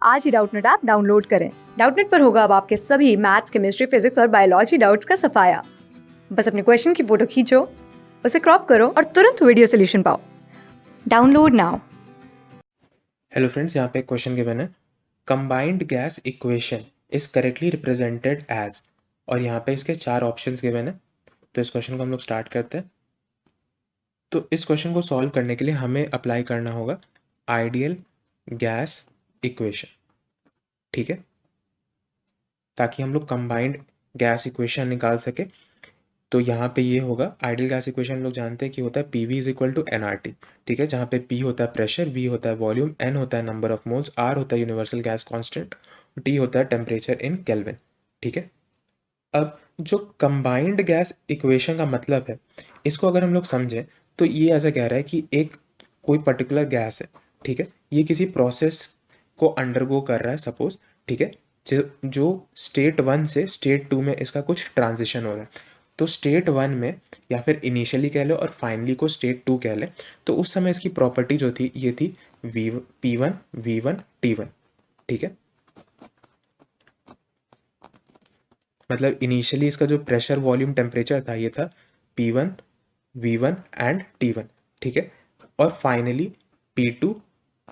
आज ही Doubtnut app download करें। Doubtnut पर होगा अब आपके सभी मैथ्स, केमिस्ट्री, फिजिक्स और बायोलॉजी डाउट्स का सफाया। बस अपने क्वेश्चन की फोटो खींचो, उसे क्रॉप करो और तुरंत वीडियो सोल्यूशन पाओ। Download now. हेलो फ्रेंड्स, यहाँ पे एक क्वेश्चन गिवन है। Combined gas equation is correctly represented as, और यहाँ पे इसके 4 ऑप्शंस गिवन है। तो इस क्वेश्चन को हम लोग स्टार्ट करते हैं। तो इस क्वेश्चन को सॉल्व करने के लिए हमें अप्लाई करना होगा आइडियल गैस इक्वेशन, ठीक है, ताकि हम लोग कंबाइंड गैस इक्वेशन निकाल सके। तो यहाँ पे ये होगा आइडियल गैस इक्वेशन। हम लोग जानते हैं कि होता है P V is equal to N R T, ठीक है, जहाँ पे पी होता है प्रेशर, वी होता है वॉल्यूम, एन होता है नंबर ऑफ मोल्स, आर होता है यूनिवर्सल गैस कांस्टेंट, टी होता है टेम्परेचर इन केल्विन, ठीक है। अब जो कंबाइंड गैस इक्वेशन का मतलब है, इसको अगर हम लोग समझें तो ये ऐसा कह रहा है कि एक कोई पर्टिकुलर गैस है, ठीक है, ये किसी प्रोसेस को अंडरगो कर रहा है सपोज, ठीक है, जो स्टेट 1 से स्टेट 2 में इसका कुछ ट्रांजिशन हो रहा है। तो स्टेट 1 में या फिर इनिशियली कह लो और फाइनली को स्टेट 2 कह लें, तो उस समय इसकी प्रॉपर्टी जो थी ये थी वी P1 V1 T1, ठीक है। मतलब इनिशियली इसका जो प्रेशर वॉल्यूम टेम्परेचर था ये था P1 V1 एंड T1, ठीक है, और finally P2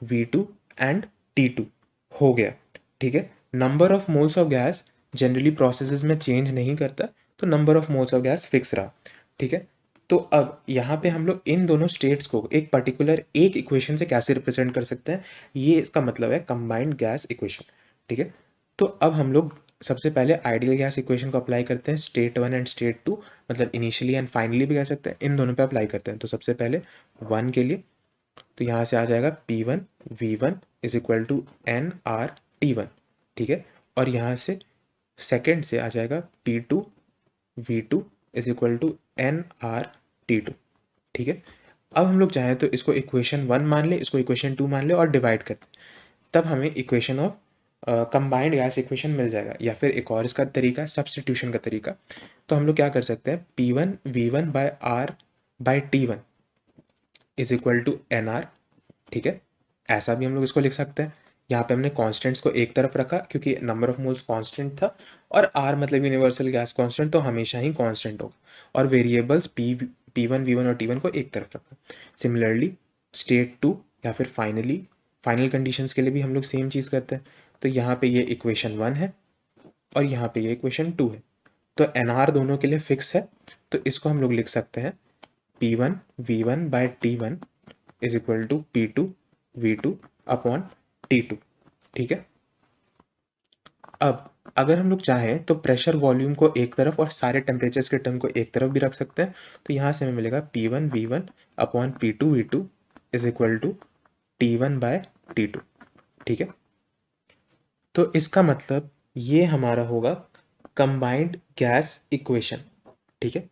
V2 and T2 हो गया, ठीक है। Number of moles of gas generally processes में चेंज नहीं करता, तो number of moles of gas fix रहा, ठीक है। तो अब यहाँ पे हम लोग इन दोनों स्टेट्स को एक पर्टिकुलर एक इक्वेशन से कैसे रिप्रेजेंट कर सकते हैं, ये इसका मतलब है कंबाइंड गैस इक्वेशन, ठीक है। तो अब हम लोग सबसे पहले आइडियल गैस इक्वेशन को अप्लाई करते हैं स्टेट 1 एंड स्टेट 2, मतलब इनिशियली एंड फाइनली भी कह सकते हैं, इन दोनों पे अप्लाई करते हैं। तो सबसे पहले 1 के लिए, तो यहाँ से आ जाएगा P1 V1 is equal to N R T1, ठीक है, और यहाँ से सेकेंड से आ जाएगा P2 V2 is equal to N R T2, ठीक है। अब हम लोग चाहें तो इसको इक्वेशन 1 मान ले, इसको इक्वेशन 2 मान ले और डिवाइड कर, तब हमें equation of combined gas equation मिल जाएगा। या फिर एक और इसका तरीका है सब्सटीट्यूशन का तरीका। तो हम लोग क्या कर सकते हैं, P1 V1 by R by T1 is equal to N R, ठीक है, ऐसा भी हम लोग इसको लिख सकते हैं। यहाँ पे हमने कॉन्स्टेंट्स को एक तरफ रखा क्योंकि नंबर ऑफ मोल्स कांस्टेंट था, और आर मतलब यूनिवर्सल गैस कांस्टेंट, तो हमेशा ही कांस्टेंट होगा, और वेरिएबल्स P1 V1 और T1 को एक तरफ रखा। सिमिलरली स्टेट 2 या फिर फाइनल कंडीशंस के लिए भी हम लोग सेम चीज़ करते हैं। तो यहाँ पे ये इक्वेशन 1 है और यहाँ पे ये इक्वेशन 2 है, तो एन आर दोनों के लिए फिक्स है। तो इसको हम लोग लिख सकते हैं P1 V1 by T1 is equal to P2 V2 upon T2, ठीक है। अब अगर हम लोग चाहें तो प्रेशर वॉल्यूम को एक तरफ और सारे टेम्परेचर्स के टर्म को एक तरफ भी रख सकते हैं। तो यहाँ से हमें मिलेगा P1 V1 upon P2 V2 is equal to T1 by T2, ठीक है। तो इसका मतलब ये हमारा होगा कंबाइंड गैस इक्वेशन, ठीक है,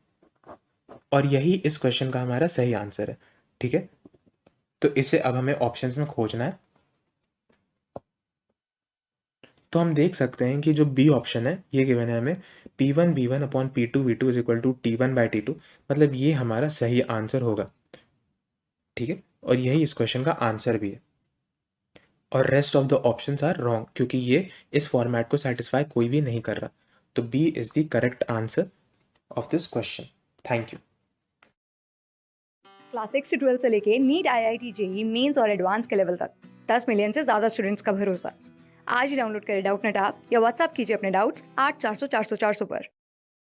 और यही इस क्वेश्चन का हमारा सही आंसर है, ठीक है। तो इसे अब हमें ऑप्शंस में खोजना है। तो हम देख सकते हैं कि जो बी ऑप्शन है ये गिवन है हमें P1 V1 upon P2 V2 is equal to T1 by T2, मतलब ये हमारा सही आंसर होगा, ठीक है, और यही इस क्वेश्चन का आंसर भी है। और rest of the options are wrong, क्योंकि ये इस फॉर्मेट को सेटिस्फाई कोई भी नहीं कर रहा। तो B is the correct answer of this question. Thank you. Class 6 से 12 से लेके नीट, IIT, JEE मेंस और एडवांस के लेवल तक 10 मिलियन से ज्यादा स्टूडेंट्स का भरोसा। आज ही डाउनलोड करें डाउटनेट ऐप या व्हाट्सएप कीजिए अपने डाउट्स 8400 400 400 पर।